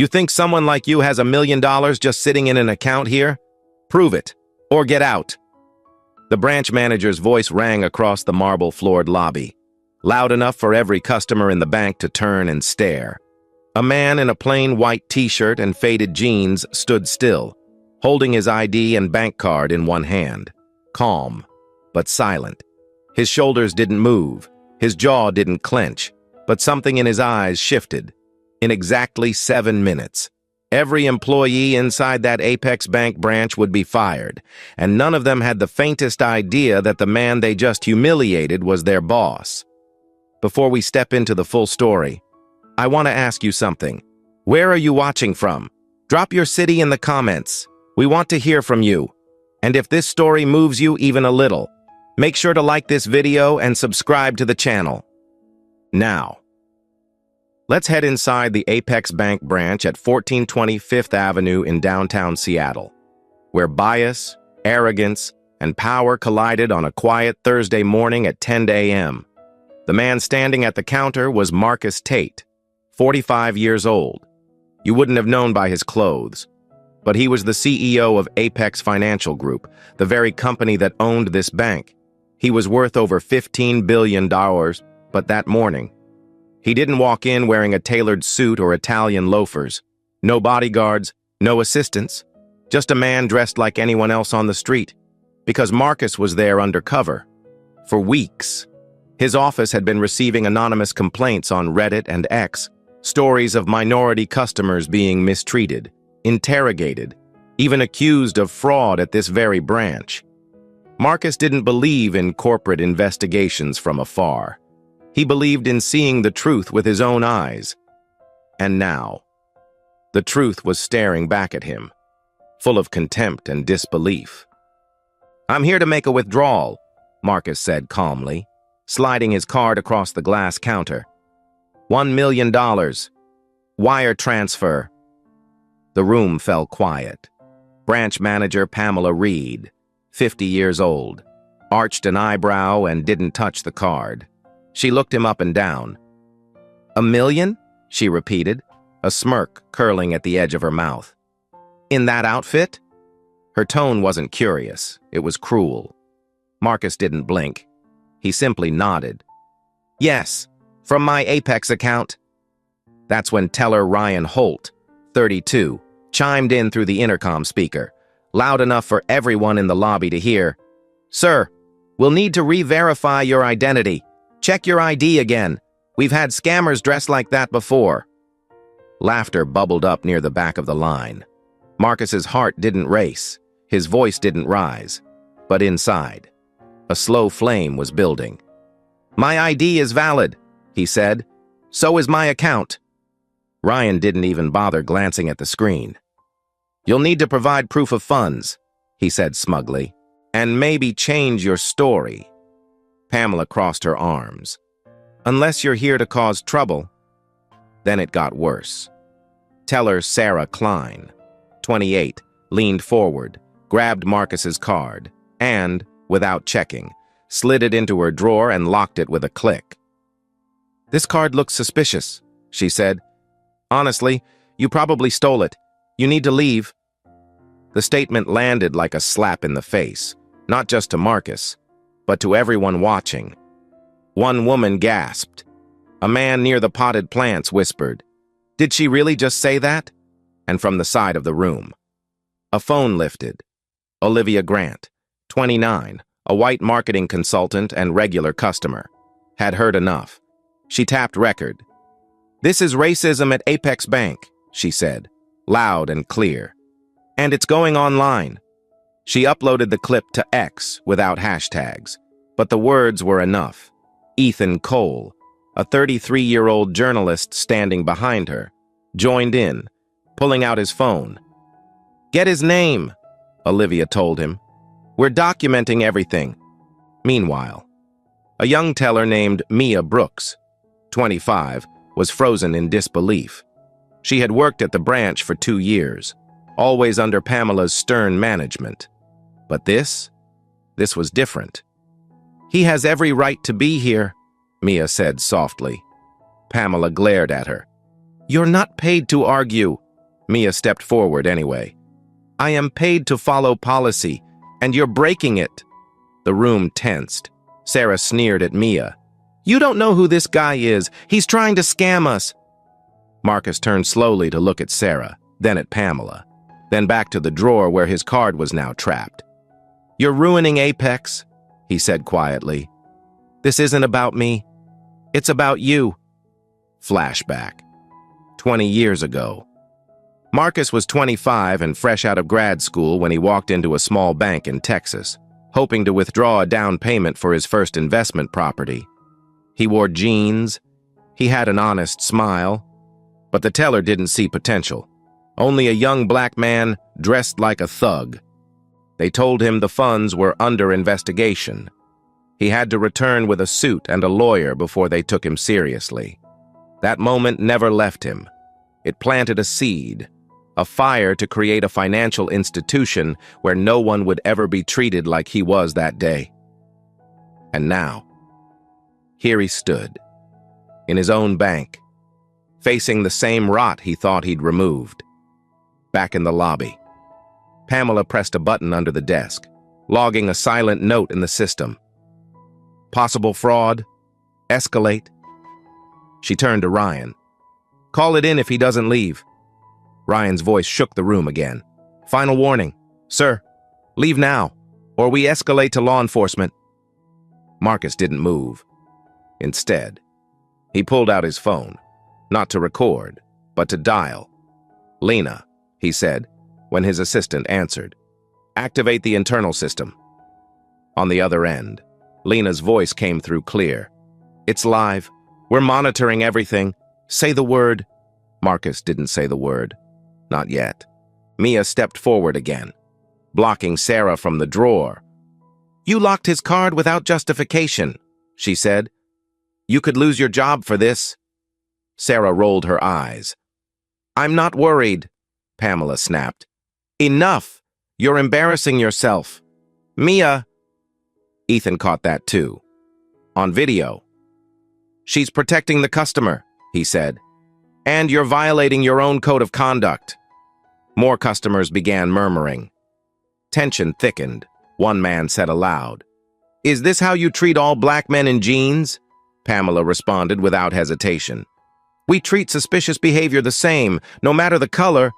You think someone like you has $1 million just sitting in an account here? Prove it, or get out." The branch manager's voice rang across the marble-floored lobby, loud enough for every customer in the bank to turn and stare. A man in a plain white t-shirt and faded jeans stood still, holding his ID and bank card in one hand, calm, but silent. His shoulders didn't move, his jaw didn't clench, but something in his eyes shifted. In exactly 7 minutes, every employee inside that Apex Bank branch would be fired, and none of them had the faintest idea that the man they just humiliated was their boss. Before we step into the full story, I want to ask you something. Where are you watching from? Drop your city in the comments. We want to hear from you. And if this story moves you even a little, make sure to like this video and subscribe to the channel. Now, let's head inside the Apex Bank branch at 1420 Fifth Avenue in downtown Seattle, where bias, arrogance, and power collided on a quiet Thursday morning at 10 a.m. The man standing at the counter was Marcus Tate, 45 years old. You wouldn't have known by his clothes, but he was the CEO of Apex Financial Group, the very company that owned this bank. He was worth over $15 billion, but that morning, he didn't walk in wearing a tailored suit or Italian loafers. No bodyguards, no assistants, just a man dressed like anyone else on the street, because Marcus was there undercover. For weeks, his office had been receiving anonymous complaints on Reddit and X, stories of minority customers being mistreated, interrogated, even accused of fraud at this very branch. Marcus didn't believe in corporate investigations from afar. He believed in seeing the truth with his own eyes. And now, the truth was staring back at him, full of contempt and disbelief. "I'm here to make a withdrawal," Marcus said calmly, sliding his card across the glass counter. $1 million. Wire transfer." The room fell quiet. Branch manager Pamela Reed, 50 years old, arched an eyebrow and didn't touch the card. She looked him up and down. "$1 million?" she repeated, a smirk curling at the edge of her mouth. "In that outfit?" Her tone wasn't curious, it was cruel. Marcus didn't blink. He simply nodded. "Yes, from my Apex account." That's when teller Ryan Holt, 32, chimed in through the intercom speaker, loud enough for everyone in the lobby to hear. "Sir, we'll need to re-verify your identity. Check your ID again. We've had scammers dressed like that before." Laughter bubbled up near the back of the line. Marcus's heart didn't race, his voice didn't rise, but inside, a slow flame was building. "My ID is valid," he said. "So is my account." Ryan didn't even bother glancing at the screen. "You'll need to provide proof of funds," he said smugly, "and maybe change your story." Pamela crossed her arms. "Unless you're here to cause trouble." Then it got worse. Teller Sarah Klein, 28, leaned forward, grabbed Marcus's card, and, without checking, slid it into her drawer and locked it with a click. "This card looks suspicious," she said. "Honestly, you probably stole it. You need to leave." The statement landed like a slap in the face, not just to Marcus, but to everyone watching. One woman gasped. A man near the potted plants whispered, "Did she really just say that?" And from the side of the room, a phone lifted. Olivia Grant, 29, a white marketing consultant and regular customer, had heard enough. She tapped record. "This is racism at Apex Bank," she said, loud and clear. "And it's going online." She uploaded the clip to X without hashtags, but the words were enough. Ethan Cole, a 33-year-old journalist standing behind her, joined in, pulling out his phone. "Get his name," Olivia told him. "We're documenting everything." Meanwhile, a young teller named Mia Brooks, 25, was frozen in disbelief. She had worked at the branch for 2 years, always under Pamela's stern management. But this was different. "He has every right to be here," Mia said softly. Pamela glared at her. "You're not paid to argue. Mia stepped forward anyway. I am paid to follow policy, and you're breaking it. The room tensed. Sarah sneered at Mia. You don't know who this guy is. He's trying to scam us. Marcus turned slowly to look at Sarah, then at Pamela, then back to the drawer where his card was now trapped. You're ruining Apex, he said quietly. This isn't about me. It's about you. Flashback. 20 years ago. Marcus was 25 and fresh out of grad school when he walked into a small bank in Texas, hoping to withdraw a down payment for his first investment property. He wore jeans. He had an honest smile. But the teller didn't see potential. Only a young black man dressed like a thug. They told him the funds were under investigation. He had to return with a suit and a lawyer before they took him seriously. That moment never left him. It planted a seed, a fire to create a financial institution where no one would ever be treated like he was that day. And now, here he stood, in his own bank, facing the same rot he thought he'd removed. Back in the lobby, Pamela pressed a button under the desk, logging a silent note in the system. Possible fraud? Escalate? She turned to Ryan. Call it in if he doesn't leave. Ryan's voice shook the room again. Final warning. Sir, leave now, or we escalate to law enforcement. Marcus didn't move. Instead, he pulled out his phone, not to record, but to dial. Lena, he said, when his assistant answered. Activate the internal system. On the other end, Lena's voice came through clear. It's live. We're monitoring everything. Say the word. Marcus didn't say the word. Not yet. Mia stepped forward again, blocking Sarah from the drawer. You locked his card without justification, she said. You could lose your job for this. Sarah rolled her eyes. I'm not worried, Pamela snapped. Enough! You're embarrassing yourself. Mia! Ethan caught that too. On video. She's protecting the customer, he said. And you're violating your own code of conduct. More customers began murmuring. Tension thickened. One man said aloud. Is this how you treat all black men in jeans? Pamela responded without hesitation. We treat suspicious behavior the same, no matter the color.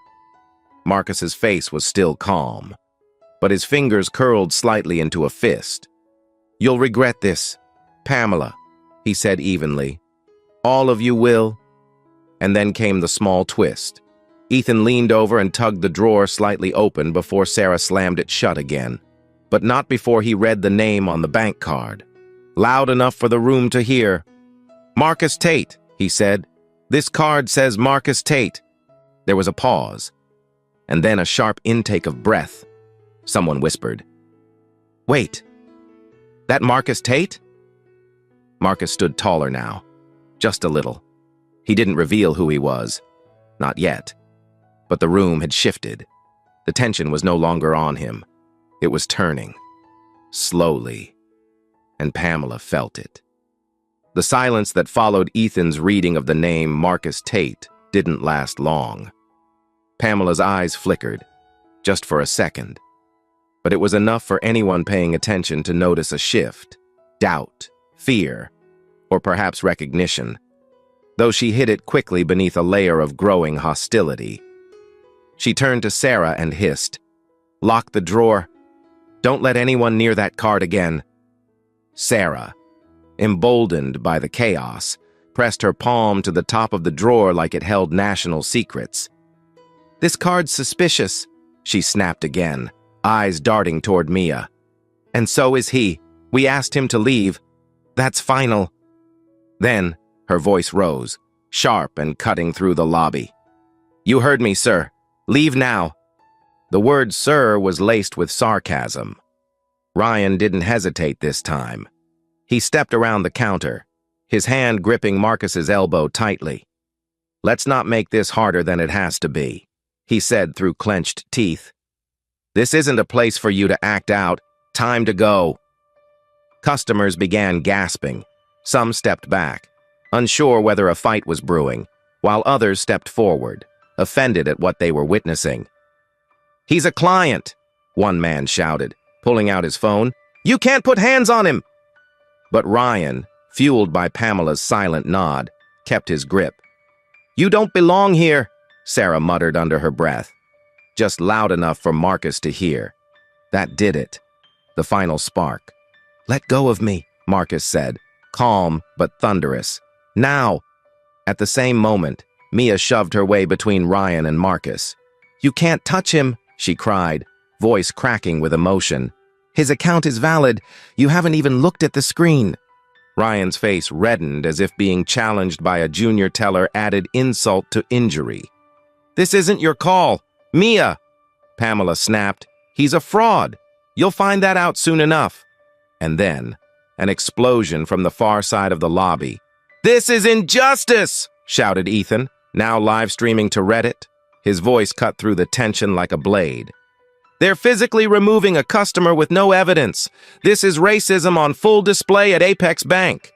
Marcus's face was still calm, but his fingers curled slightly into a fist. You'll regret this, Pamela, he said evenly. All of you will. And then came the small twist. Ethan leaned over and tugged the drawer slightly open before Sarah slammed it shut again, but not before he read the name on the bank card. Loud enough for the room to hear. Marcus Tate, he said. This card says Marcus Tate. There was a pause, and then a sharp intake of breath. Someone whispered, Wait, that Marcus Tate? Marcus stood taller now, just a little. He didn't reveal who he was, not yet. But the room had shifted. The tension was no longer on him. It was turning, slowly, and Pamela felt it. The silence that followed Ethan's reading of the name Marcus Tate didn't last long. Pamela's eyes flickered, just for a second. But it was enough for anyone paying attention to notice a shift, doubt, fear, or perhaps recognition, though she hid it quickly beneath a layer of growing hostility. She turned to Sarah and hissed, Lock the drawer. Don't let anyone near that card again. Sarah, emboldened by the chaos, pressed her palm to the top of the drawer like it held national secrets. This card's suspicious, she snapped again, eyes darting toward Mia. And so is he. We asked him to leave. That's final. Then, her voice rose, sharp and cutting through the lobby. You heard me, sir. Leave now. The word sir was laced with sarcasm. Ryan didn't hesitate this time. He stepped around the counter, his hand gripping Marcus's elbow tightly. Let's not make this harder than it has to be, he said through clenched teeth. This isn't a place for you to act out. Time to go. Customers began gasping. Some stepped back, unsure whether a fight was brewing, while others stepped forward, offended at what they were witnessing. "He's a client," one man shouted, pulling out his phone. "You can't put hands on him!" But Ryan, fueled by Pamela's silent nod, kept his grip. "You don't belong here," Sarah muttered under her breath, just loud enough for Marcus to hear. That did it. The final spark. "Let go of me," Marcus said, calm but thunderous. "Now!" At the same moment, Mia shoved her way between Ryan and Marcus. "You can't touch him," she cried, voice cracking with emotion. "His account is valid. You haven't even looked at the screen." Ryan's face reddened as if being challenged by a junior teller added insult to injury. "This isn't your call. Mia!" Pamela snapped. "He's a fraud. You'll find that out soon enough." And then, an explosion from the far side of the lobby. "This is injustice!" shouted Ethan, now live streaming to Reddit. His voice cut through the tension like a blade. "They're physically removing a customer with no evidence. This is racism on full display at Apex Bank."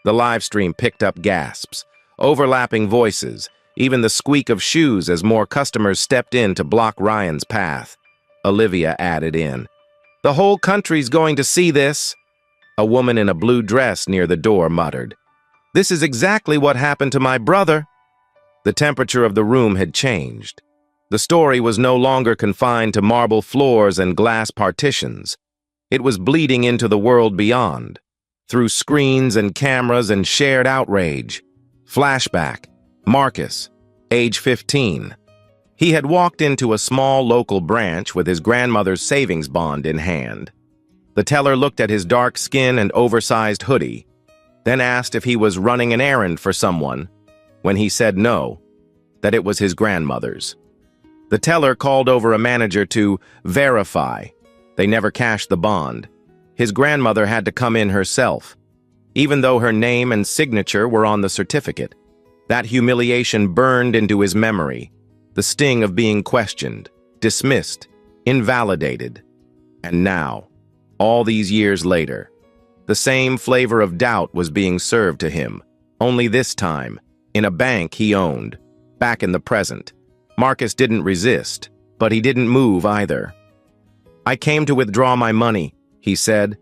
The live stream picked up gasps, overlapping voices, even the squeak of shoes as more customers stepped in to block Ryan's path. Olivia added in, "The whole country's going to see this." A woman in a blue dress near the door muttered, "This is exactly what happened to my brother." The temperature of the room had changed. The story was no longer confined to marble floors and glass partitions. It was bleeding into the world beyond, through screens and cameras and shared outrage. Flashback. Marcus, age 15. He had walked into a small local branch with his grandmother's savings bond in hand. The teller looked at his dark skin and oversized hoodie, then asked if he was running an errand for someone. When he said no, that it was his grandmother's. The teller called over a manager to verify. They never cashed the bond. His grandmother had to come in herself, even though her name and signature were on the certificate. That humiliation burned into his memory, the sting of being questioned, dismissed, invalidated. And now, all these years later, the same flavor of doubt was being served to him, only this time, in a bank he owned, back in the present. Marcus didn't resist, but he didn't move either. "I came to withdraw my money," he said.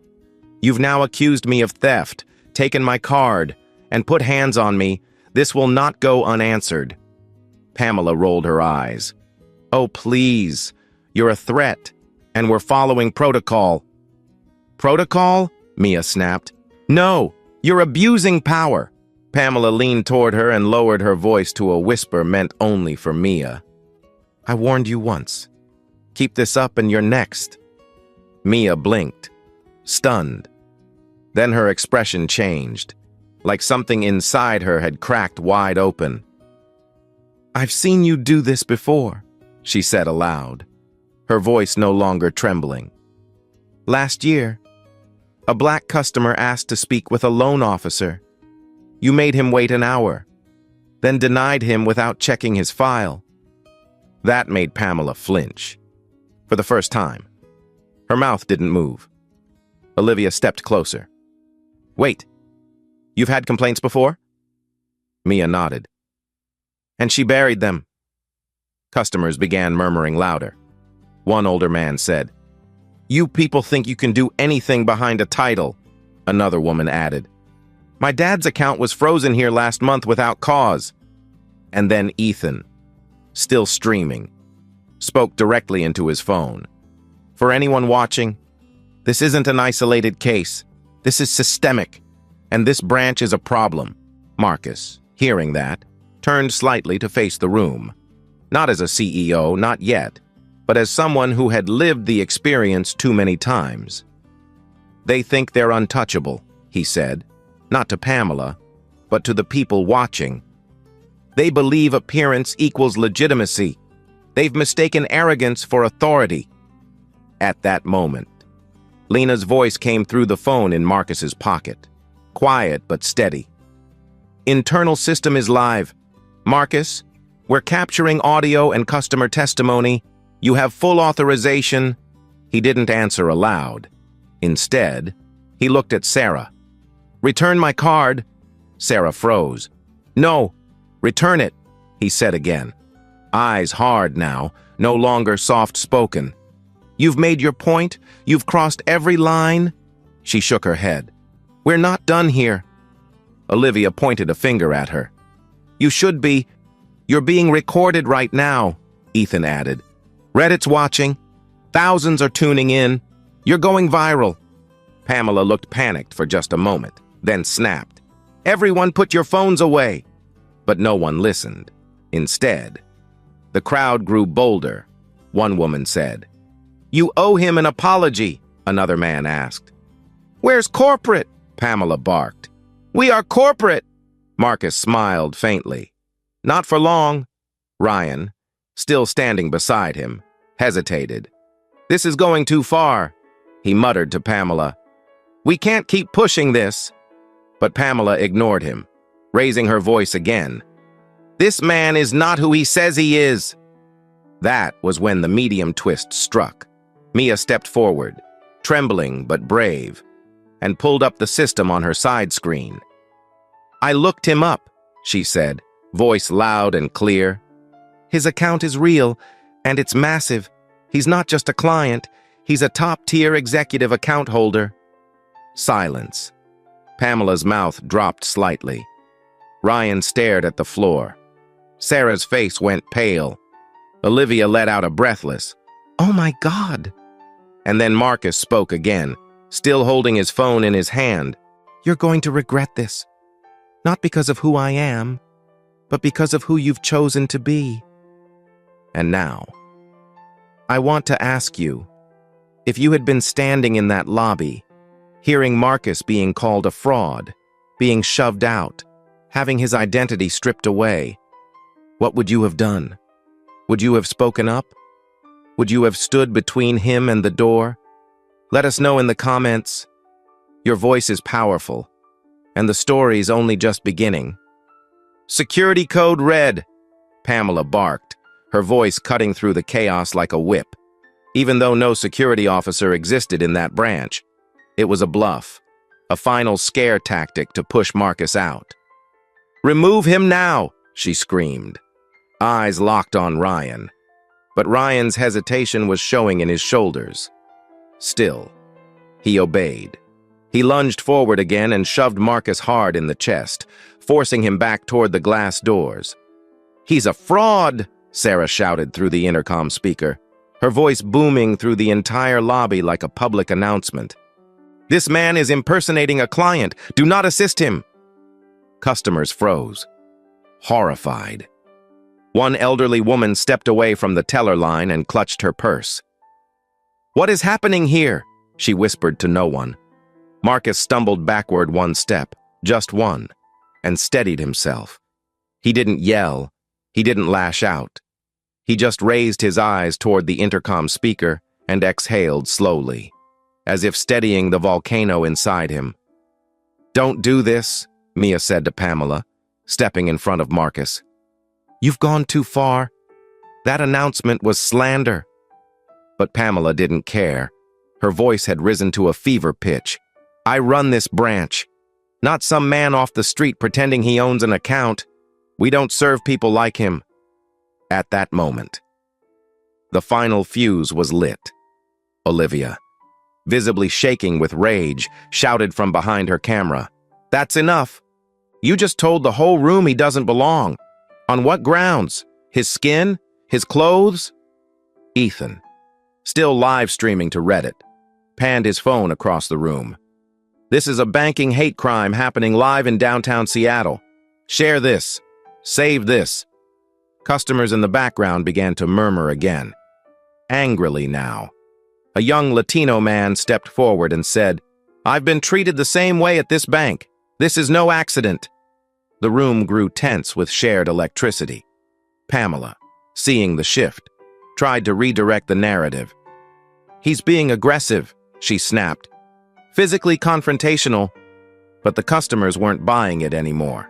"You've now accused me of theft, taken my card, and put hands on me. This will not go unanswered." Pamela rolled her eyes. "Oh, please. You're a threat, and we're following protocol." "Protocol?" Mia snapped. "No, you're abusing power." Pamela leaned toward her and lowered her voice to a whisper meant only for Mia. "I warned you once. Keep this up and you're next." Mia blinked, stunned. Then her expression changed, like something inside her had cracked wide open. "I've seen you do this before," she said aloud, her voice no longer trembling. "Last year, a black customer asked to speak with a loan officer. You made him wait an hour, then denied him without checking his file." That made Pamela flinch. For the first time. Her mouth didn't move. Olivia stepped closer. "Wait, you've had complaints before?" Mia nodded. "And she buried them." Customers began murmuring louder. One older man said, "You people think you can do anything behind a title," another woman added. "My dad's account was frozen here last month without cause." And then Ethan, still streaming, spoke directly into his phone. "For anyone watching, this isn't an isolated case. This is systemic, and this branch is a problem." Marcus, hearing that, turned slightly to face the room. Not as a CEO, not yet, but as someone who had lived the experience too many times. "They think they're untouchable," he said, not to Pamela, but to the people watching. "They believe appearance equals legitimacy. They've mistaken arrogance for authority." At that moment, Lena's voice came through the phone in Marcus's pocket, quiet but steady. "Internal system is live. Marcus, we're capturing audio and customer testimony. You have full authorization." He didn't answer aloud. Instead, he looked at Sarah. "Return my card." Sarah froze. "No, return it," he said again. eyes hard now, no longer soft-spoken. "You've made your point? You've crossed every line?" She shook her head. "We're not done here." Olivia pointed a finger at her. "You should be. You're being recorded right now," Ethan added. "Reddit's watching. Thousands are tuning in. You're going viral." Pamela looked panicked for just a moment, then snapped, "Everyone put your phones away." But no one listened. Instead, the crowd grew bolder. One woman said, "You owe him an apology," another man asked. "Where's corporate?" Pamela barked. "We are corporate." Marcus smiled faintly. "Not for long." Ryan, still standing beside him, hesitated. "This is going too far," he muttered to Pamela. "We can't keep pushing this." But Pamela ignored him, raising her voice again. "This man is not who he says he is." That was when the medium twist struck. Mia stepped forward, trembling but brave, and pulled up the system on her side screen. "I looked him up," she said, voice loud and clear. "His account is real, and it's massive. He's not just a client, he's a top-tier executive account holder." Silence. Pamela's mouth dropped slightly. Ryan stared at the floor. Sarah's face went pale. Olivia let out a breathless, "Oh my God!" And then Marcus spoke again, still holding his phone in his hand. "You're going to regret this. Not because of who I am, but because of who you've chosen to be." And now, I want to ask you, if you had been standing in that lobby, hearing Marcus being called a fraud, being shoved out, having his identity stripped away, what would you have done? Would you have spoken up? Would you have stood between him and the door? Let us know in the comments. Your voice is powerful, and the story's only just beginning. "Security code red," Pamela barked, her voice cutting through the chaos like a whip. Even though no security officer existed in that branch, it was a bluff, a final scare tactic to push Marcus out. "Remove him now," she screamed. Eyes locked on Ryan, but Ryan's hesitation was showing in his shoulders. Still, he obeyed. He lunged forward again and shoved Marcus hard in the chest, forcing him back toward the glass doors. "He's a fraud!" Sarah shouted through the intercom speaker, her voice booming through the entire lobby like a public announcement. "This man is impersonating a client. Do not assist him." Customers froze, horrified. One elderly woman stepped away from the teller line and clutched her purse. "What is happening here?" she whispered to no one. Marcus stumbled backward one step, just one, and steadied himself. He didn't yell. He didn't lash out. He just raised his eyes toward the intercom speaker and exhaled slowly, as if steadying the volcano inside him. "Don't do this," Mia said to Pamela, stepping in front of Marcus. "You've gone too far. That announcement was slander." But Pamela didn't care. Her voice had risen to a fever pitch. "I run this branch, not some man off the street pretending he owns an account. We don't serve people like him." At that moment, the final fuse was lit. Olivia, visibly shaking with rage, shouted from behind her camera, "That's enough. You just told the whole room he doesn't belong. On what grounds? His skin? His clothes?" Ethan, still live streaming to Reddit, panned his phone across the room. "This is a banking hate crime happening live in downtown Seattle. Share this. Save this." Customers in the background began to murmur again. Angrily now, a young Latino man stepped forward and said, "I've been treated the same way at this bank. This is no accident." The room grew tense with shared electricity. Pamela, seeing the shift, tried to redirect the narrative. "He's being aggressive," she snapped. "Physically confrontational." But the customers weren't buying it anymore.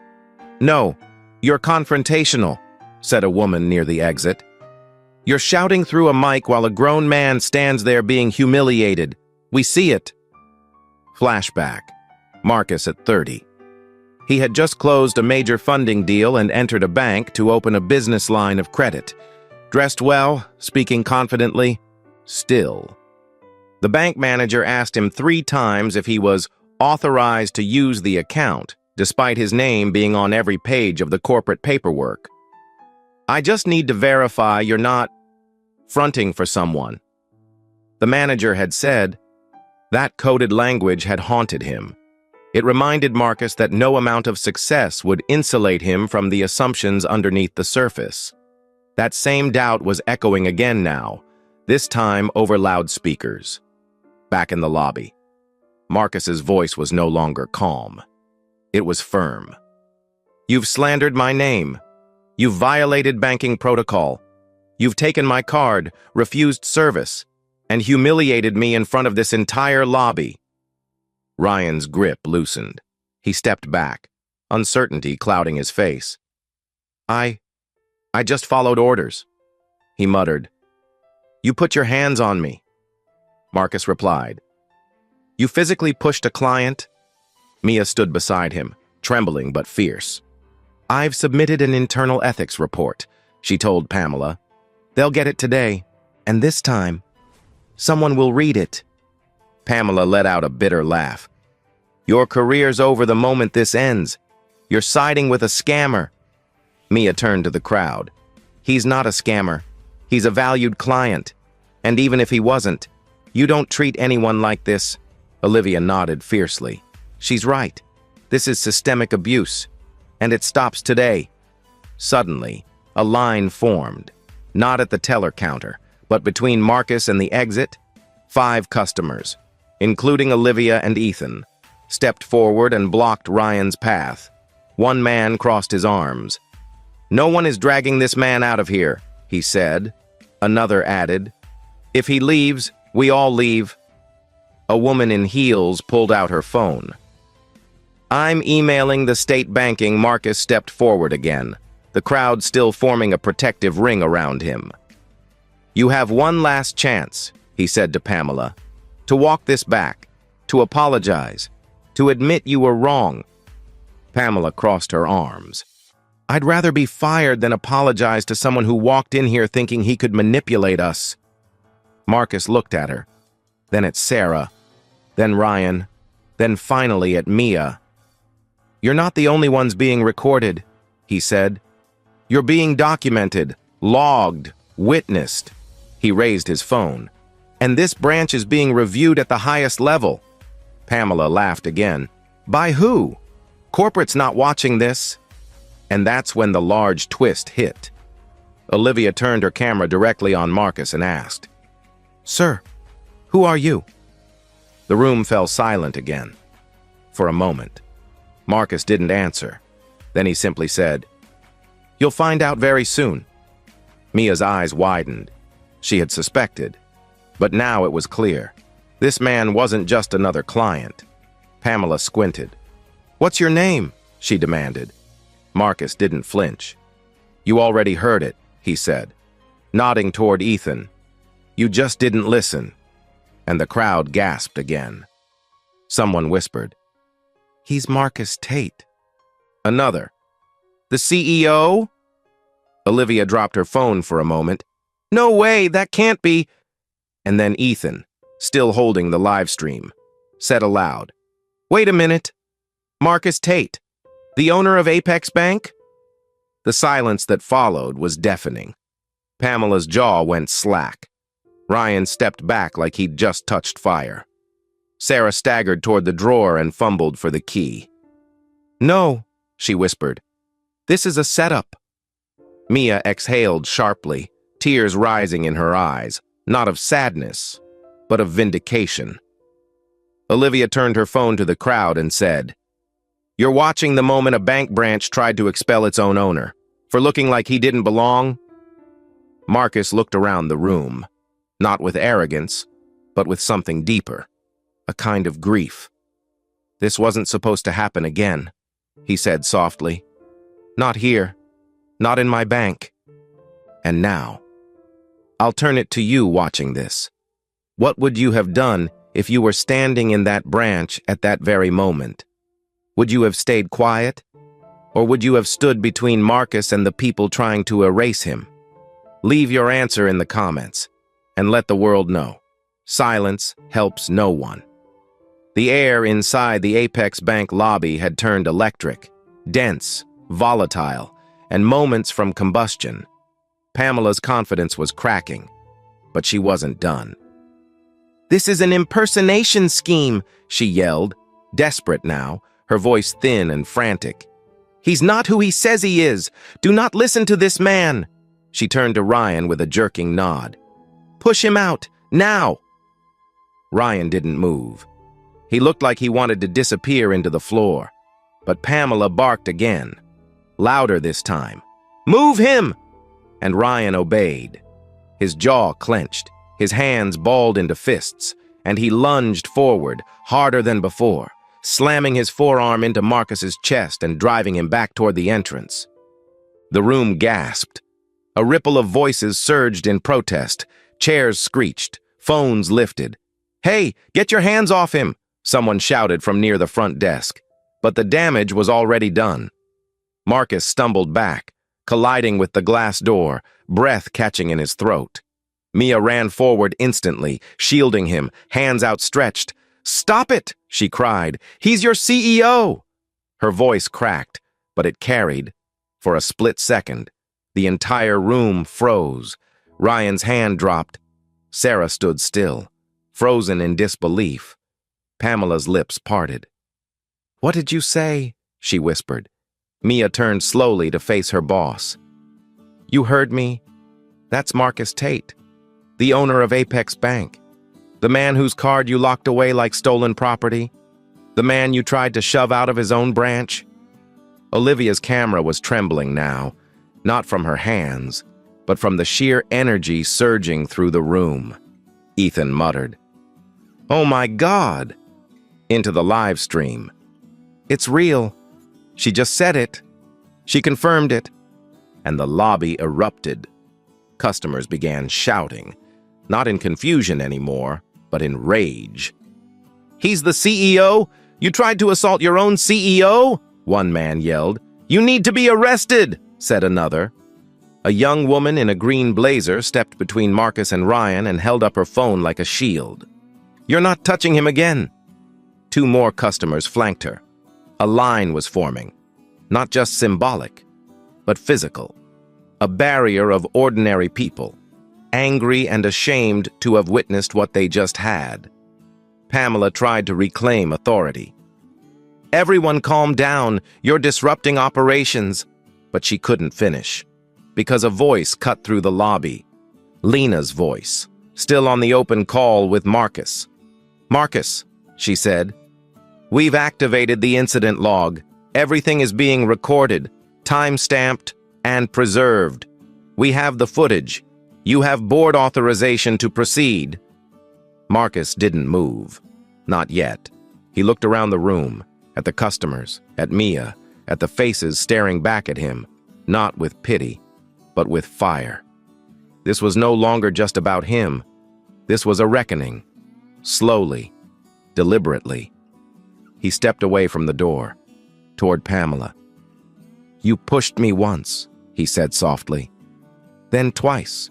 "No, you're confrontational," said a woman near the exit. "You're shouting through a mic while a grown man stands there being humiliated. We see it." Flashback. Marcus at 30. He had just closed a major funding deal and entered a bank to open a business line of credit. dressed well, speaking confidently. Still. The bank manager asked him 3 times if he was authorized to use the account, despite his name being on every page of the corporate paperwork. I just need to verify you're not fronting for someone. The manager had said. That coded language had haunted him. It reminded Marcus that no amount of success would insulate him from the assumptions underneath the surface. That same doubt was echoing again now, this time over loudspeakers. Back in the lobby, Marcus's voice was no longer calm. It was firm. You've slandered my name. You've violated banking protocol. You've taken my card, refused service, and humiliated me in front of this entire lobby. Ryan's grip loosened. He stepped back, uncertainty clouding his face. I just followed orders, he muttered. You put your hands on me, Marcus replied. You physically pushed a client? Mia stood beside him, trembling but fierce. I've submitted an internal ethics report, she told Pamela. They'll get it today, and this time, someone will read it. Pamela let out a bitter laugh. Your career's over the moment this ends. You're siding with a scammer. Mia turned to the crowd. He's not a scammer. He's a valued client. And even if he wasn't, you don't treat anyone like this. Olivia nodded fiercely. She's right. This is systemic abuse. And it stops today. Suddenly, a line formed. Not at the teller counter, but between Marcus and the exit. 5 customers, including Olivia and Ethan, stepped forward and blocked Ryan's path. One man crossed his arms. No one is dragging this man out of here, he said. Another added, if he leaves, we all leave. A woman in heels pulled out her phone. I'm emailing the state banking. Marcus stepped forward again, the crowd still forming a protective ring around him. You have one last chance, he said to Pamela, to walk this back, to apologize, to admit you were wrong. Pamela crossed her arms. I'd rather be fired than apologize to someone who walked in here thinking he could manipulate us. Marcus looked at her, then at Sarah, then Ryan, then finally at Mia. You're not the only ones being recorded, he said. You're being documented, logged, witnessed. He raised his phone. And this branch is being reviewed at the highest level. Pamela laughed again. By who? Corporate's not watching this. And that's when the large twist hit. Olivia turned her camera directly on Marcus and asked, Sir, who are you? The room fell silent again. For a moment. Marcus didn't answer. Then he simply said, You'll find out very soon. Mia's eyes widened. She had suspected. But now it was clear. This man wasn't just another client. Pamela squinted. What's your name? She demanded. Marcus didn't flinch. You already heard it, he said, nodding toward Ethan. You just didn't listen. And the crowd gasped again. Someone whispered, He's Marcus Tate. Another, The CEO? Olivia dropped her phone for a moment. No way, that can't be. And then Ethan, still holding the live stream, said aloud, Wait a minute. Marcus Tate, the owner of Apex Bank? The silence that followed was deafening. Pamela's jaw went slack. Ryan stepped back like he'd just touched fire. Sarah staggered toward the drawer and fumbled for the key. No, she whispered. This is a setup. Mia exhaled sharply, tears rising in her eyes, not of sadness, but of vindication. Olivia turned her phone to the crowd and said, You're watching the moment a bank branch tried to expel its own owner, for looking like he didn't belong? Marcus looked around the room, not with arrogance, but with something deeper, a kind of grief. This wasn't supposed to happen again, he said softly. Not here, not in my bank. And now, I'll turn it to you watching this. What would you have done if you were standing in that branch at that very moment? Would you have stayed quiet? Or would you have stood between Marcus and the people trying to erase him? Leave your answer in the comments and let the world know. Silence helps no one. The air inside the Apex Bank lobby had turned electric, dense, volatile, and moments from combustion. Pamela's confidence was cracking, but she wasn't done. "This is an impersonation scheme," she yelled, desperate now, her voice thin and frantic. "He's not who he says he is. Do not listen to this man." She turned to Ryan with a jerking nod. "Push him out, now!" Ryan didn't move. He looked like he wanted to disappear into the floor, but Pamela barked again, louder this time. "Move him!" And Ryan obeyed. His jaw clenched, his hands balled into fists, and he lunged forward, harder than before, slamming his forearm into Marcus's chest and driving him back toward the entrance. The room gasped. A ripple of voices surged in protest. Chairs screeched. Phones lifted. "Hey, get your hands off him!" someone shouted from near the front desk. But the damage was already done. Marcus stumbled back, colliding with the glass door, breath catching in his throat. Mia ran forward instantly, shielding him, hands outstretched. "Stop it!" she cried. "He's your CEO!" Her voice cracked, but it carried. For a split second, the entire room froze. Ryan's hand dropped. Sarah stood still, frozen in disbelief. Pamela's lips parted. "What did you say?" she whispered. Mia turned slowly to face her boss. "You heard me. That's Marcus Tate, the owner of Apex Bank. The man whose card you locked away like stolen property. The man you tried to shove out of his own branch." Olivia's camera was trembling now, not from her hands, but from the sheer energy surging through the room. Ethan muttered, "Oh my God!" into the live stream. "It's real. She just said it. She confirmed it." And the lobby erupted. Customers began shouting, not in confusion anymore, but in rage. "He's the CEO? You tried to assault your own CEO?" one man yelled. "You need to be arrested," said another. A young woman in a green blazer stepped between Marcus and Ryan and held up her phone like a shield. "You're not touching him again." Two more customers flanked her. A line was forming, not just symbolic, but physical. A barrier of ordinary people, angry and ashamed to have witnessed what they just had. Pamela tried to reclaim authority. "Everyone calm down, you're disrupting operations." But she couldn't finish, because a voice cut through the lobby. Lena's voice, still on the open call with Marcus. "Marcus," she said, "we've activated the incident log. Everything is being recorded, time-stamped, and preserved. We have the footage. You have board authorization to proceed." Marcus didn't move. Not yet. He looked around the room, at the customers, at Mia, at the faces staring back at him, not with pity, but with fire. This was no longer just about him. This was a reckoning. Slowly, deliberately. He stepped away from the door, toward Pamela. "You pushed me once," he said softly. "Then twice.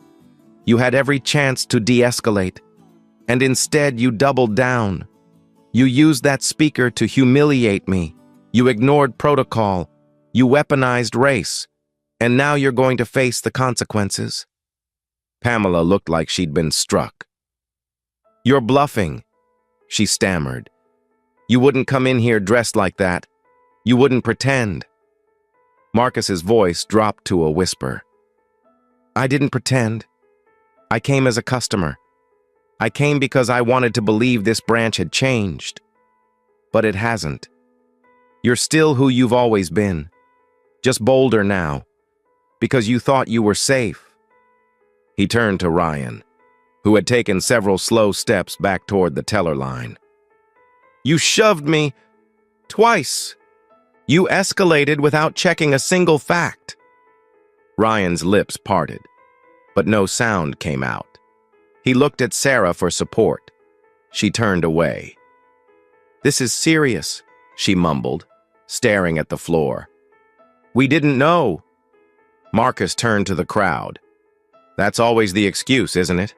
You had every chance to de-escalate, and instead you doubled down. You used that speaker to humiliate me. You ignored protocol. You weaponized race. And now you're going to face the consequences." Pamela looked like she'd been struck. "You're bluffing," she stammered. "You wouldn't come in here dressed like that. You wouldn't pretend." Marcus's voice dropped to a whisper. "I didn't pretend. I came as a customer. I came because I wanted to believe this branch had changed. But it hasn't. You're still who you've always been. Just bolder now. Because you thought you were safe." He turned to Ryan, who had taken several slow steps back toward the teller line. "You shoved me twice. You escalated without checking a single fact." Ryan's lips parted, but no sound came out. He looked at Sarah for support. She turned away. "This is serious," she mumbled, staring at the floor. "We didn't know." Marcus turned to the crowd. That's always the excuse, isn't it?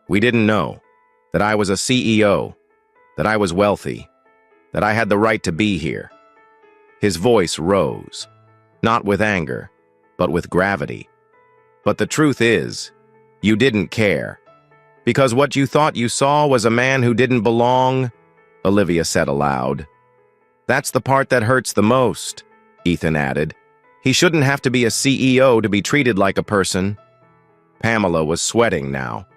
We didn't know that I was a CEO, that I was wealthy, that I had the right to be here. His voice rose, not with anger, but with gravity. But the truth is, you didn't care. Because what you thought you saw was a man who didn't belong, Olivia said aloud. That's the part that hurts the most, Ethan added. He shouldn't have to be a CEO to be treated like a person. Pamela was sweating now.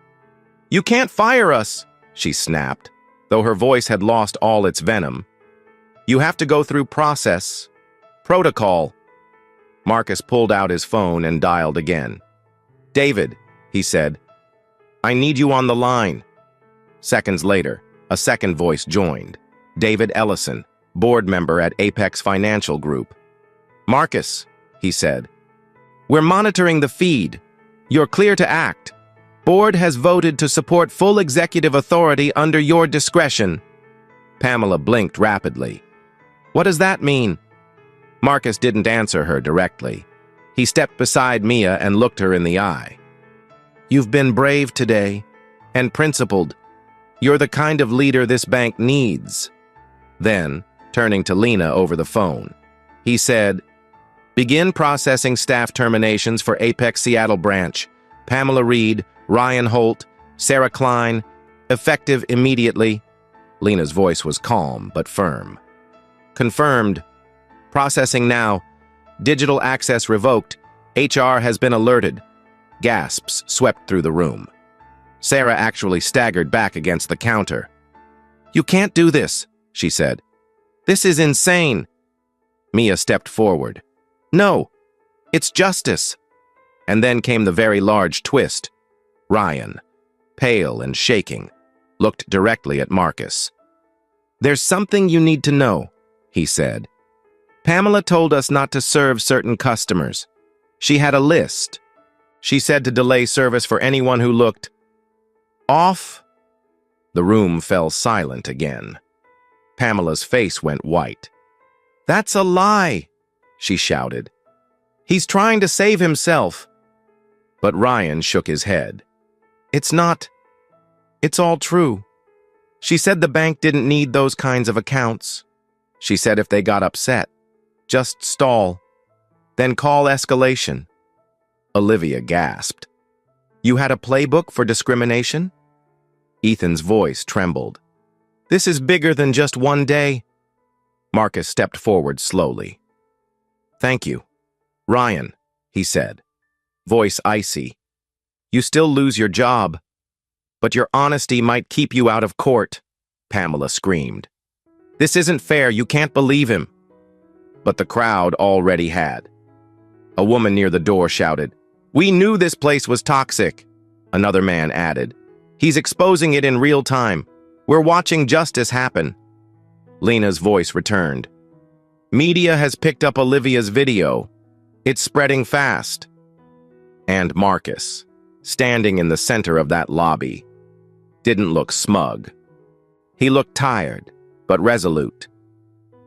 You can't fire us, she snapped, though her voice had lost all its venom. You have to go through process, protocol. Marcus pulled out his phone and dialed again. David, he said, I need you on the line. Seconds later, a second voice joined. David Ellison, board member at Apex Financial Group. Marcus, he said, we're monitoring the feed. You're clear to act. Board has voted to support full executive authority under your discretion. Pamela blinked rapidly. What does that mean? Marcus didn't answer her directly. He stepped beside Mia and looked her in the eye. You've been brave today, and principled. You're the kind of leader this bank needs. Then, turning to Lena over the phone, he said, begin processing staff terminations for Apex Seattle branch. Pamela Reed, Ryan Holt, Sarah Klein, effective immediately. Lena's voice was calm but firm. Confirmed. Processing now. Digital access revoked. HR has been alerted. Gasps swept through the room. Sarah actually staggered back against the counter. You can't do this, she said. This is insane. Mia stepped forward. No, it's justice. And then came the very large twist. Ryan, pale and shaking, looked directly at Marcus. There's something you need to know, he said. Pamela told us not to serve certain customers. She had a list. She said to delay service for anyone who looked off. The room fell silent again. Pamela's face went white. That's a lie, she shouted. He's trying to save himself. But Ryan shook his head. It's not. It's all true. She said the bank didn't need those kinds of accounts. She said if they got upset, just stall, then call escalation. Olivia gasped. You had a playbook for discrimination? Ethan's voice trembled. This is bigger than just one day. Marcus stepped forward slowly. Thank you. Ryan, he said, voice icy. You still lose your job, but your honesty might keep you out of court, Pamela screamed. This isn't fair, you can't believe him. But the crowd already had. A woman near the door shouted, We knew this place was toxic. Another man added, He's exposing it in real time. We're watching justice happen. Lena's voice returned. Media has picked up Olivia's video. It's spreading fast. And Marcus, standing in the center of that lobby, didn't look smug. He looked tired, but resolute.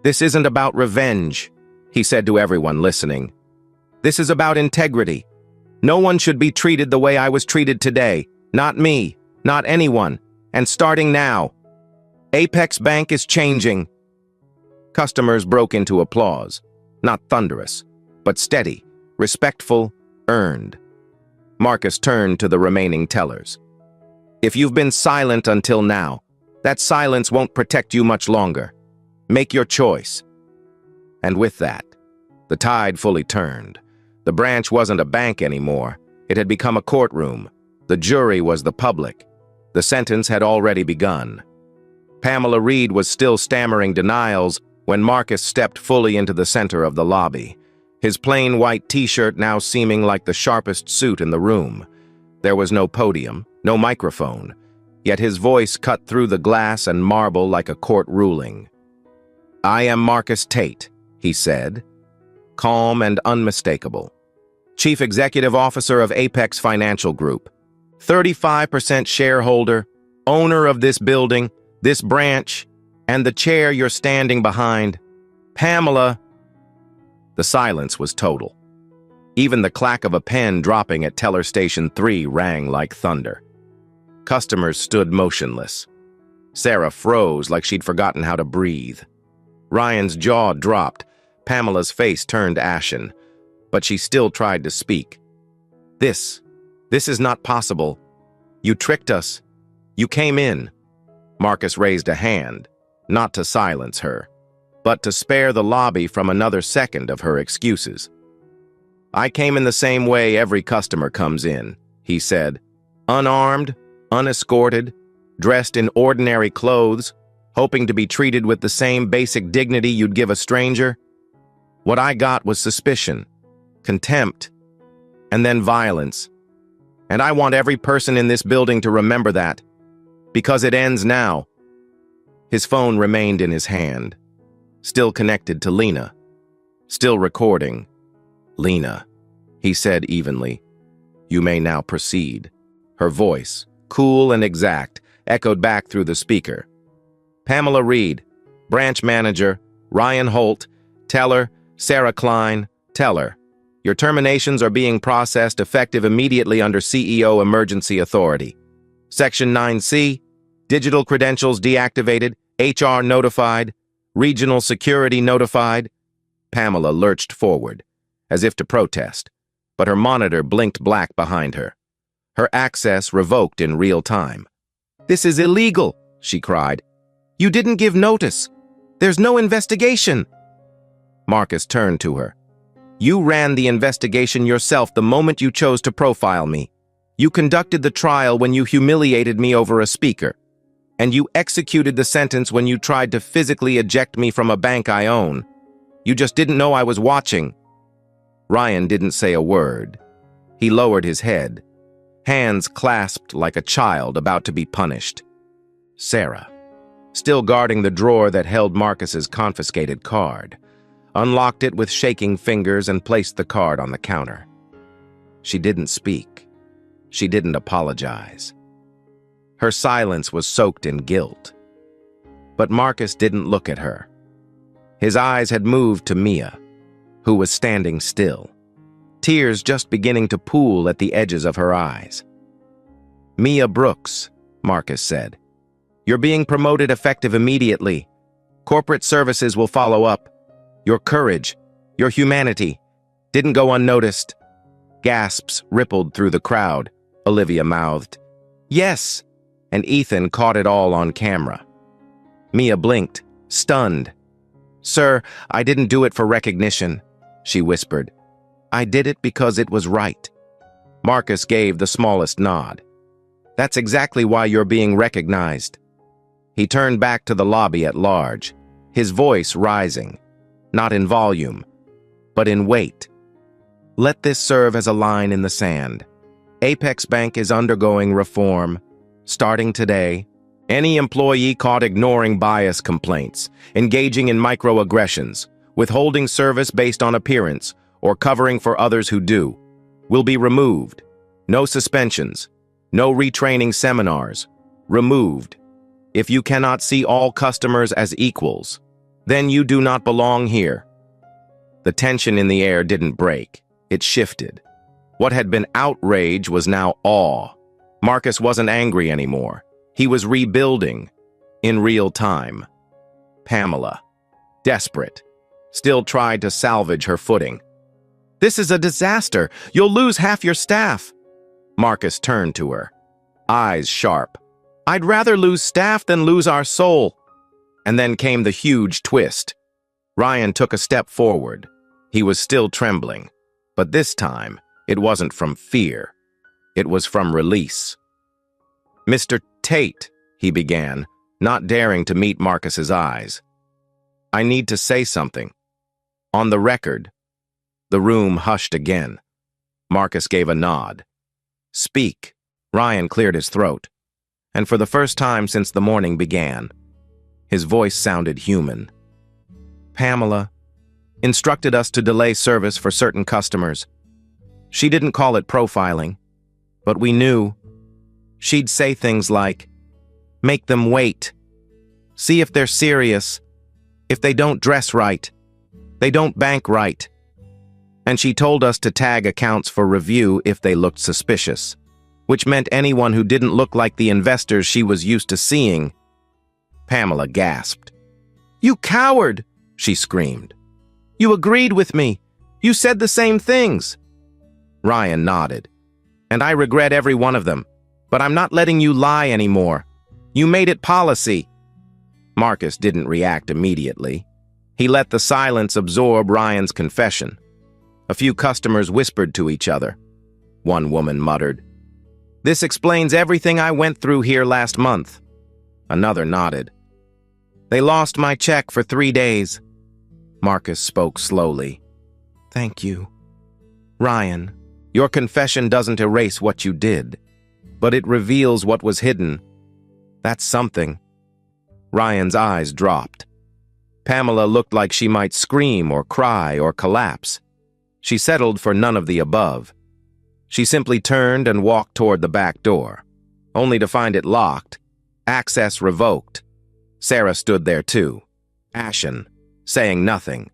This isn't about revenge, he said to everyone listening. This is about integrity. No one should be treated the way I was treated today. Not me, not anyone. And starting now. Apex Bank is changing. Customers broke into applause, not thunderous, but steady, respectful, earned. Marcus turned to the remaining tellers. If you've been silent until now, that silence won't protect you much longer. Make your choice. And with that, the tide fully turned. The branch wasn't a bank anymore. It had become a courtroom. The jury was the public. The sentence had already begun. Pamela Reed was still stammering denials when Marcus stepped fully into the center of the lobby, his plain white t-shirt now seeming like the sharpest suit in the room. There was no podium, no microphone, yet his voice cut through the glass and marble like a court ruling. I am Marcus Tate, he said, calm and unmistakable. Chief Executive Officer of Apex Financial Group, 35% shareholder, owner of this building, this branch, and the chair you're standing behind. Pamela. The silence was total. Even the clack of a pen dropping at teller station 3 rang like thunder. Customers stood motionless. Sarah froze like she'd forgotten how to breathe. Ryan's jaw dropped. Pamela's face turned ashen, but she still tried to speak. This is not possible. You tricked us. You came in." Marcus raised a hand, not to silence her, but to spare the lobby from another second of her excuses. "I came in the same way every customer comes in," he said. "Unarmed, unescorted, dressed in ordinary clothes, hoping to be treated with the same basic dignity you'd give a stranger. What I got was suspicion, contempt, and then violence. And I want every person in this building to remember that, because it ends now." His phone remained in his hand, still connected to Lena, still recording. "Lena," he said evenly, "you may now proceed." Her voice, cool and exact, echoed back through the speaker. "Pamela Reed, branch manager, Ryan Holt, teller, Sarah Klein, teller. Your terminations are being processed effective immediately under CEO Emergency Authority. Section 9C, digital credentials deactivated, HR notified, regional security notified." Pamela lurched forward, as if to protest, but her monitor blinked black behind her. Her access revoked in real time. "This is illegal," she cried. "You didn't give notice. There's no investigation." Marcus turned to her. "You ran the investigation yourself the moment you chose to profile me. You conducted the trial when you humiliated me over a speaker. And you executed the sentence when you tried to physically eject me from a bank I own. You just didn't know I was watching." Ryan didn't say a word. He lowered his head, hands clasped like a child about to be punished. Sarah, still guarding the drawer that held Marcus's confiscated card, unlocked it with shaking fingers and placed the card on the counter. She didn't speak. She didn't apologize. Her silence was soaked in guilt. But Marcus didn't look at her. His eyes had moved to Mia, who was standing still, tears just beginning to pool at the edges of her eyes. "Mia Brooks," Marcus said. "You're being promoted effective immediately. Corporate services will follow up. Your courage, your humanity, didn't go unnoticed." Gasps rippled through the crowd. Olivia mouthed, "Yes," and Ethan caught it all on camera. Mia blinked, stunned. "Sir, I didn't do it for recognition," she whispered. "I did it because it was right." Marcus gave the smallest nod. "That's exactly why you're being recognized." He turned back to the lobby at large, his voice rising, not in volume, but in weight. "Let this serve as a line in the sand. Apex Bank is undergoing reform. Starting today, any employee caught ignoring bias complaints, engaging in microaggressions, withholding service based on appearance, or covering for others who do, will be removed. No suspensions, no retraining seminars. Removed. If you cannot see all customers as equals, then you do not belong here." The tension in the air didn't break. It shifted. What had been outrage was now awe. Marcus wasn't angry anymore. He was rebuilding, in real time. Pamela, desperate, still tried to salvage her footing. "This is a disaster. You'll lose half your staff." Marcus turned to her, eyes sharp. "I'd rather lose staff than lose our soul." And then came the huge twist. Ryan took a step forward. He was still trembling, but this time it wasn't from fear. It was from release. "Mr. Tate," he began, not daring to meet Marcus's eyes. "I need to say something. On the record." The room hushed again. Marcus gave a nod. "Speak." Ryan cleared his throat, and for the first time since the morning began, his voice sounded human. "Pamela instructed us to delay service for certain customers. She didn't call it profiling, but we knew. She'd say things like, 'Make them wait. See if they're serious. If they don't dress right. They don't bank right.' And she told us to tag accounts for review if they looked suspicious, which meant anyone who didn't look like the investors she was used to seeing. Pamela gasped. "You coward!" she screamed. "You agreed with me. You said the same things." Ryan nodded. "And I regret every one of them, but I'm not letting you lie anymore. You made it policy." Marcus didn't react immediately. He let the silence absorb Ryan's confession. A few customers whispered to each other. One woman muttered, "This explains everything I went through here last month." Another nodded. "They lost my check for 3 days." Marcus spoke slowly. "Thank you. Ryan, your confession doesn't erase what you did, but it reveals what was hidden. That's something." Ryan's eyes dropped. Pamela looked like she might scream or cry or collapse. She settled for none of the above. She simply turned and walked toward the back door, only to find it locked, access revoked. Sarah stood there too, ashen, saying nothing.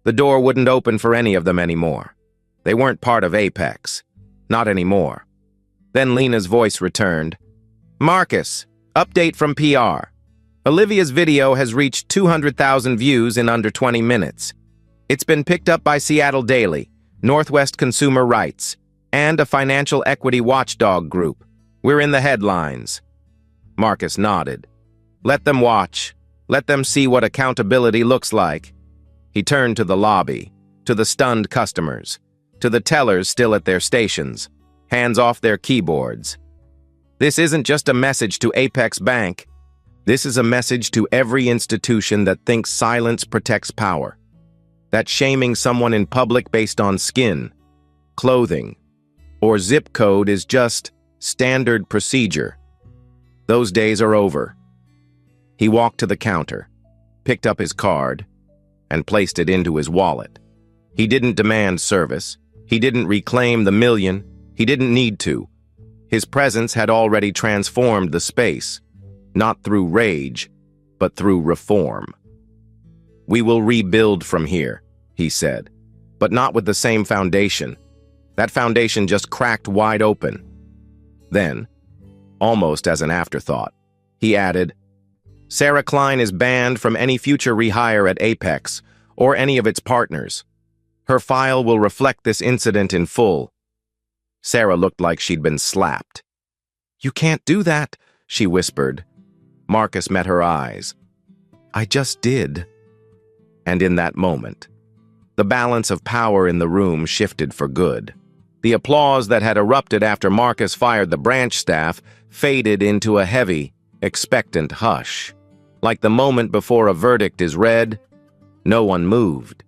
The door wouldn't open for any of them anymore. They weren't part of Apex. Not anymore. Then Lena's voice returned. "Marcus, update from PR. Olivia's video has reached 200,000 views in under 20 minutes. It's been picked up by Seattle Daily, Northwest Consumer Rights, and a financial equity watchdog group. We're in the headlines." Marcus nodded. "Let them watch. Let them see what accountability looks like." He turned to the lobby, to the stunned customers, to the tellers still at their stations, hands off their keyboards. "This isn't just a message to Apex Bank. This is a message to every institution that thinks silence protects power. That shaming someone in public based on skin, clothing, or zip code is just standard procedure. Those days are over." He walked to the counter, picked up his card, and placed it into his wallet. He didn't demand service. He didn't reclaim the million. He didn't need to. His presence had already transformed the space, not through rage, but through reform. "We will rebuild from here," he said, "but not with the same foundation. That foundation just cracked wide open." Then, almost as an afterthought, he added, "Sarah Klein is banned from any future rehire at Apex or any of its partners. Her file will reflect this incident in full." Sarah looked like she'd been slapped. "You can't do that," she whispered. Marcus met her eyes. "I just did." And in that moment, the balance of power in the room shifted for good. The applause that had erupted after Marcus fired the branch staff faded into a heavy, expectant hush. Like the moment before a verdict is read, no one moved.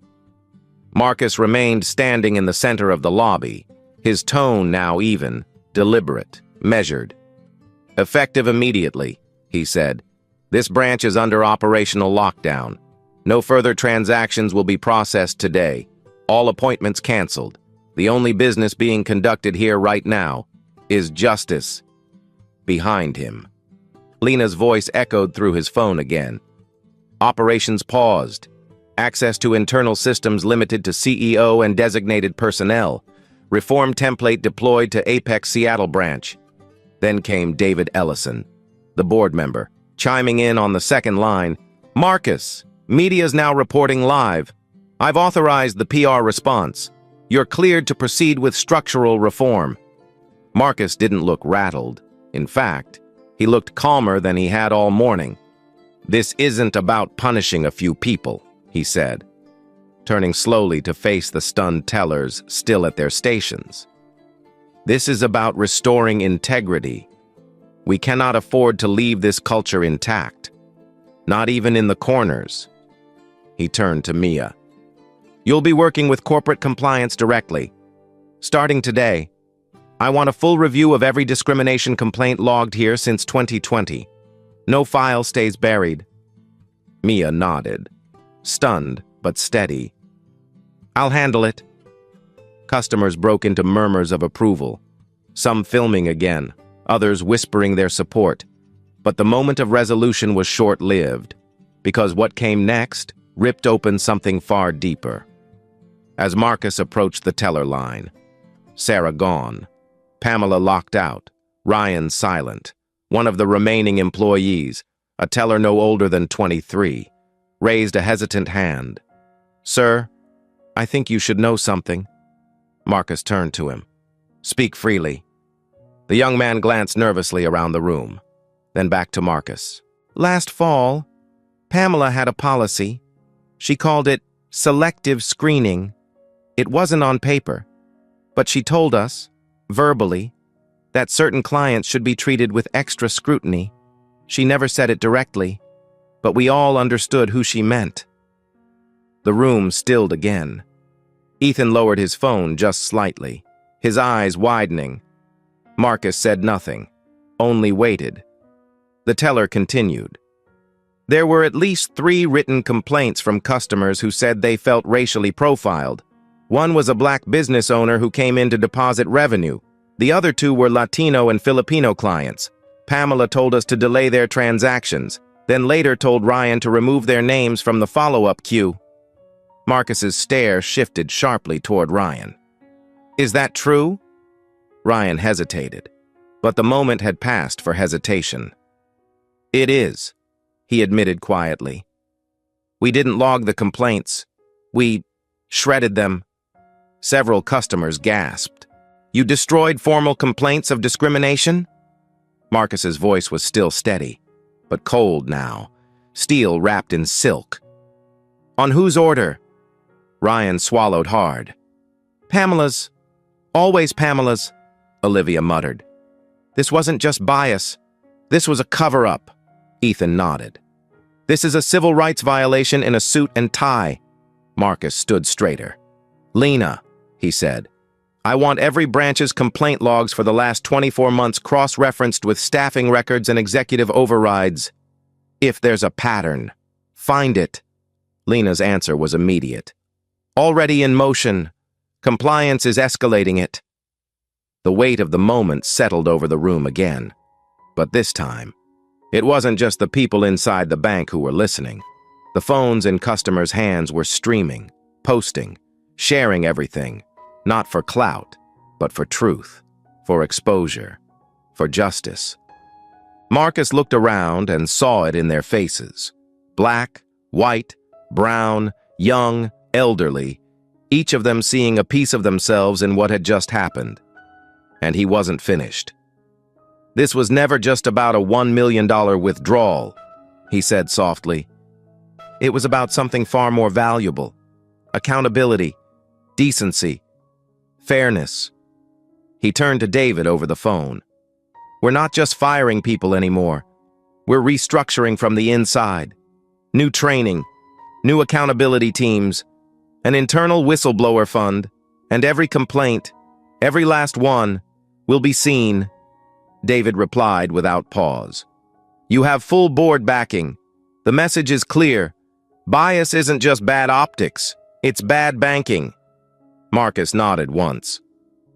Marcus remained standing in the center of the lobby, his tone now even, deliberate, measured. "Effective immediately," he said. "This branch is under operational lockdown. No further transactions will be processed today. All appointments canceled. The only business being conducted here right now is justice." Behind him, Lena's voice echoed through his phone again. "Operations paused. Access to internal systems limited to CEO and designated personnel. Reform template deployed to Apex Seattle branch." Then came David Ellison, the board member, chiming in on the second line. "Marcus, media's now reporting live. I've authorized the PR response. You're cleared to proceed with structural reform." Marcus didn't look rattled. In fact, he looked calmer than he had all morning. "This isn't about punishing a few people," he said, turning slowly to face the stunned tellers still at their stations. "This is about restoring integrity. We cannot afford to leave this culture intact, not even in the corners." He turned to Mia. "You'll be working with corporate compliance directly. Starting today, I want a full review of every discrimination complaint logged here since 2020. No file stays buried." Mia nodded, stunned but steady. "I'll handle it." Customers broke into murmurs of approval, some filming again, others whispering their support. But the moment of resolution was short-lived, because what came next ripped open something far deeper. as Marcus approached the teller line. Sarah gone. Pamela locked out. Ryan silent. One of the remaining employees, a teller no older than 23, raised a hesitant hand. "Sir, I think you should know something." Marcus turned to him. "Speak freely." The young man glanced nervously around the room, then back to Marcus. "Last fall, Pamela had a policy. She called it selective screening. It wasn't on paper, but she told us, verbally, that certain clients should be treated with extra scrutiny. She never said it directly, but we all understood who she meant." The room stilled again. Ethan lowered his phone just slightly, his eyes widening. Marcus said nothing, only waited. The teller continued. "There were at least 3 written complaints from customers who said they felt racially profiled. One was a black business owner who came in to deposit revenue. The other 2 were Latino and Filipino clients. Pamela told us to delay their transactions, then later told Ryan to remove their names from the follow-up queue." Marcus's stare shifted sharply toward Ryan. "Is that true?" Ryan hesitated, but the moment had passed for hesitation. "It is," he admitted quietly. "We didn't log the complaints. We shredded them." Several customers gasped. "You destroyed formal complaints of discrimination?" Marcus's voice was still steady, but cold now, steel wrapped in silk. "On whose order?" Ryan swallowed hard. "Pamela's. Always Pamela's," Olivia muttered. "This wasn't just bias. This was a cover-up." Ethan nodded. "This is a civil rights violation in a suit and tie." Marcus stood straighter. "Lena," he said, "I want every branch's complaint logs for the last 24 months cross-referenced with staffing records and executive overrides. If there's a pattern, find it." Lena's answer was immediate. "Already in motion. Compliance is escalating it." The weight of the moment settled over the room again. But this time, it wasn't just the people inside the bank who were listening. The phones in customers' hands were streaming, posting, sharing everything, not for clout, but for truth, for exposure, for justice. Marcus looked around and saw it in their faces. Black, white, brown, young, elderly, each of them seeing a piece of themselves in what had just happened. And he wasn't finished. "This was never just about a $1 million withdrawal," he said softly. "It was about something far more valuable. Accountability, decency, fairness." He turned to David over the phone. "We're not just firing people anymore. We're restructuring from the inside. New training, new accountability teams, an internal whistleblower fund, and every complaint, every last one, will be seen." David replied without pause. "You have full board backing. The message is clear. Bias isn't just bad optics, it's bad banking." Marcus nodded once.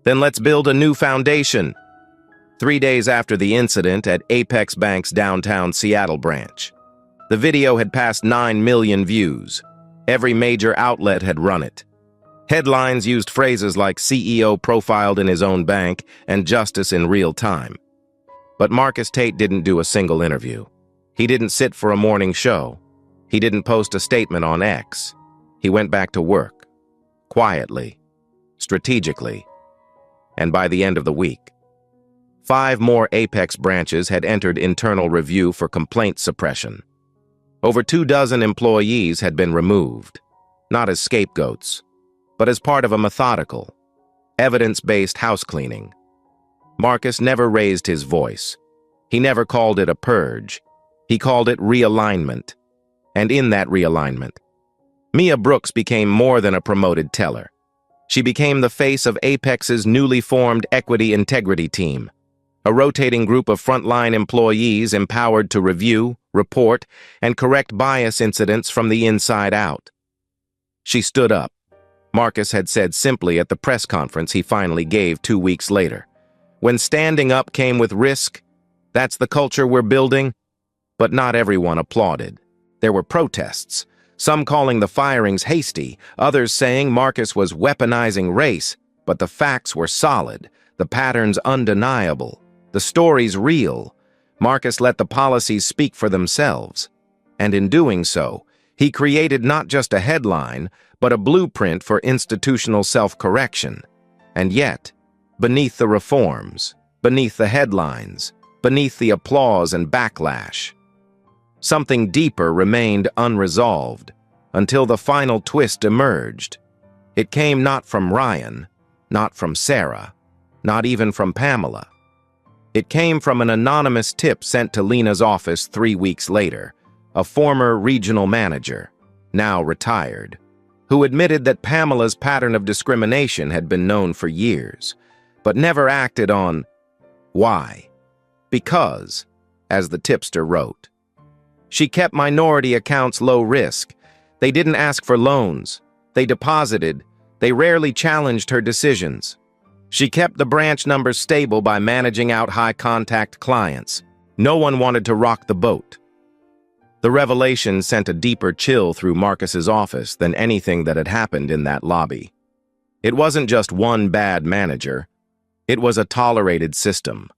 "Then let's build a new foundation." 3 days after the incident at Apex Bank's downtown Seattle branch, the video had passed 9 million views. Every major outlet had run it. Headlines used phrases like "CEO profiled in his own bank" and "justice in real time." But Marcus Tate didn't do a single interview. He didn't sit for a morning show. He didn't post a statement on X. He went back to work, quietly, strategically. And by the end of the week, 5 more Apex branches had entered internal review for complaint suppression. Over 24 employees had been removed, not as scapegoats, but as part of a methodical, evidence-based house cleaning. Marcus never raised his voice. He never called it a purge. He called it realignment. And in that realignment, Mia Brooks became more than a promoted teller. She became the face of Apex's newly formed Equity Integrity Team, a rotating group of frontline employees empowered to review, report, and correct bias incidents from the inside out. She stood up. Marcus had said simply at the press conference he finally gave 2 weeks later. "When standing up came with risk, that's the culture we're building." But not everyone applauded. There were protests. Some calling the firings hasty, others saying Marcus was weaponizing race, but the facts were solid, the patterns undeniable, the stories real. Marcus let the policies speak for themselves. And in doing so, he created not just a headline, but a blueprint for institutional self-correction. And yet, beneath the reforms, beneath the headlines, beneath the applause and backlash, something deeper remained unresolved until the final twist emerged. It came not from Ryan, not from Sarah, not even from Pamela. It came from an anonymous tip sent to Lena's office 3 weeks later, a former regional manager, now retired, who admitted that Pamela's pattern of discrimination had been known for years, but never acted on. Why? Because, as the tipster wrote, she kept minority accounts low risk. They didn't ask for loans. They deposited. They rarely challenged her decisions. She kept the branch numbers stable by managing out high-contact clients. No one wanted to rock the boat. The revelation sent a deeper chill through Marcus's office than anything that had happened in that lobby. It wasn't just one bad manager. It was a tolerated system.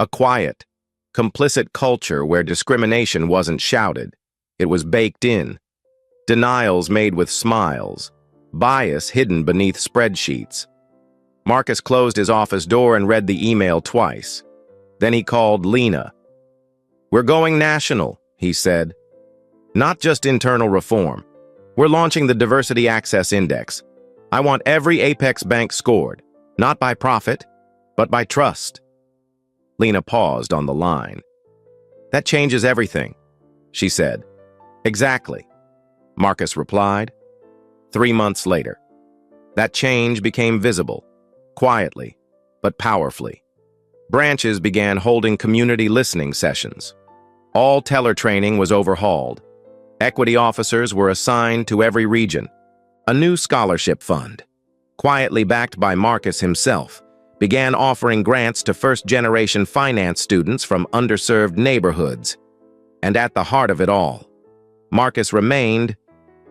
A quiet, complicit culture where discrimination wasn't shouted. It was baked in. Denials made with smiles. Bias hidden beneath spreadsheets. Marcus closed his office door and read the email twice. Then he called Lena. "We're going national," he said. "Not just internal reform. We're launching the Diversity Access Index. I want every Apex bank scored, not by profit, but by trust." Lena paused on the line. "That changes everything," she said. "Exactly," Marcus replied. 3 months later, that change became visible, quietly, but powerfully. Branches began holding community listening sessions. All teller training was overhauled. Equity officers were assigned to every region. A new scholarship fund, quietly backed by Marcus himself, began offering grants to first-generation finance students from underserved neighborhoods. And at the heart of it all, Marcus remained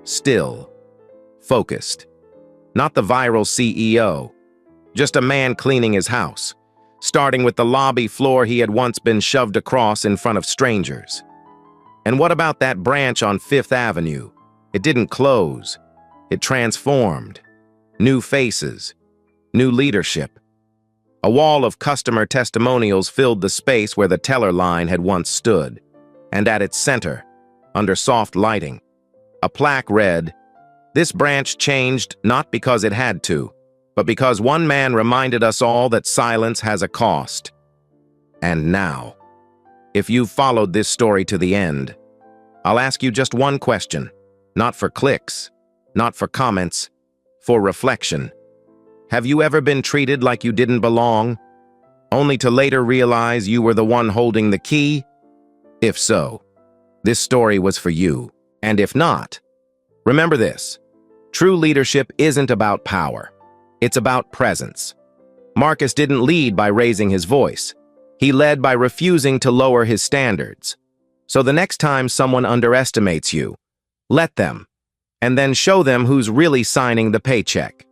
still, focused. Not the viral CEO, just a man cleaning his house, starting with the lobby floor he had once been shoved across in front of strangers. And what about that branch on Fifth Avenue? It didn't close. It transformed. New faces, new leadership. A wall of customer testimonials filled the space where the teller line had once stood, and at its center, under soft lighting, a plaque read, "This branch changed not because it had to, but because one man reminded us all that silence has a cost." And now, if you've followed this story to the end, I'll ask you just one question, not for clicks, not for comments, for reflection. Have you ever been treated like you didn't belong, only to later realize you were the one holding the key? If so, this story was for you. And if not, remember this: true leadership isn't about power. It's about presence. Marcus didn't lead by raising his voice. He led by refusing to lower his standards. So the next time someone underestimates you, let them, and then show them who's really signing the paycheck.